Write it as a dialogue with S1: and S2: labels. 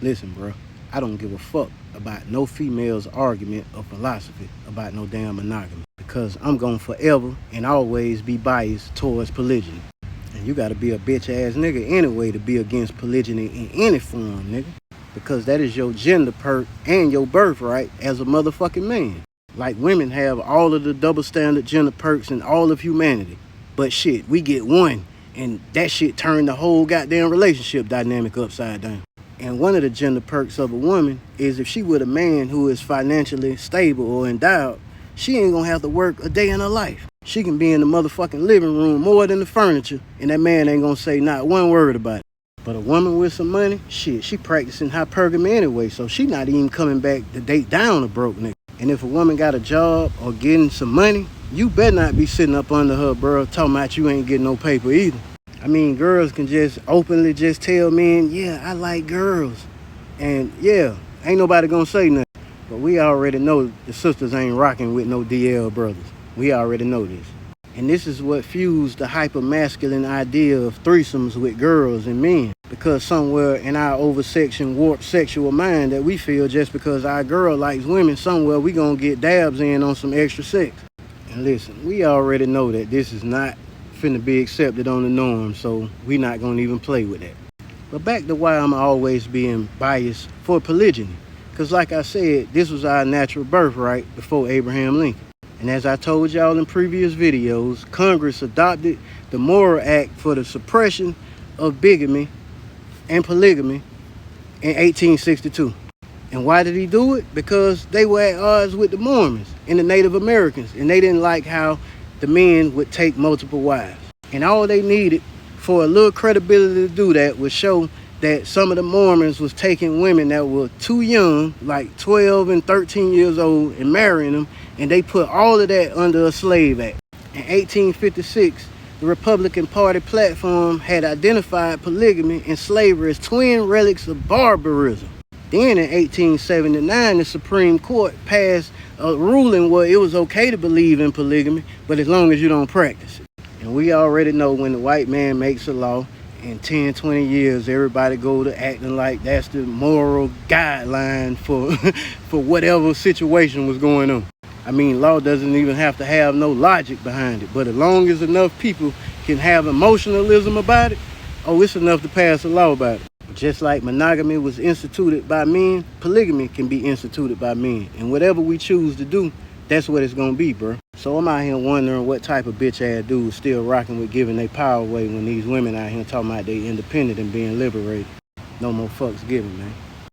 S1: Listen, bro, I don't give a fuck about no female's argument or philosophy about no damn monogamy, because I'm gonna forever and always be biased towards polygyny. And you gotta be a bitch ass nigga anyway to be against polygyny in any form, nigga. Because that is your gender perk and your birthright as a motherfucking man. Like, women have all of the double standard gender perks in all of humanity. But shit, we get one, and that shit turned the whole goddamn relationship dynamic upside down. And one of the gender perks of a woman is if she with a man who is financially stable or endowed, she ain't gonna have to work a day in her life. She can be in the motherfucking living room more than the furniture, and that man ain't gonna say not one word about it. But a woman with some money, shit, she practicing hypergamy anyway, so she not even coming back to date down a broke nigga. And if a woman got a job or getting some money, you better not be sitting up under her, bro, talking about you ain't getting no paper either. I mean, girls can just openly just tell men, yeah, I like girls. And yeah, ain't nobody gonna say nothing. But we already know the sisters ain't rocking with no DL brothers. We already know this. And this is what fused the hyper-masculine idea of threesomes with girls and men. Because somewhere in our oversection, warped sexual mind that we feel just because our girl likes women, somewhere we gonna get dabs in on some extra sex. And listen, we already know that this is not finna be accepted on the norm, so we not gonna even play with that. But back to why I'm always being biased for polygyny. Because like I said, this was our natural birthright before Abraham Lincoln. And as I told y'all in previous videos, Congress adopted the Morrill-Act for the suppression of bigamy and polygamy in 1862. And why did he do it? Because they were at odds with the Mormons and the Native Americans, and they didn't like how the men would take multiple wives. And all they needed for a little credibility to do that was show that some of the Mormons was taking women that were too young, like 12 and 13 years old, and marrying them, and they put all of that under a slave act. In 1856, the Republican Party platform had identified polygamy and slavery as twin relics of barbarism. Then in 1879, the Supreme Court passed a ruling where it was okay to believe in polygamy, but as long as you don't practice it. And we already know when the white man makes a law, in 10, 20 years, everybody go to acting like that's the moral guideline for, for whatever situation was going on. I mean, law doesn't even have to have no logic behind it, but as long as enough people can have emotionalism about it, oh, it's enough to pass a law about it. Just like monogamy was instituted by men, polygamy can be instituted by men. And whatever we choose to do, that's what it's gonna be, bro. So I'm out here wondering what type of bitch ass dudes still rocking with giving their power away when these women out here talking about they independent and being liberated. No more fucks given, man.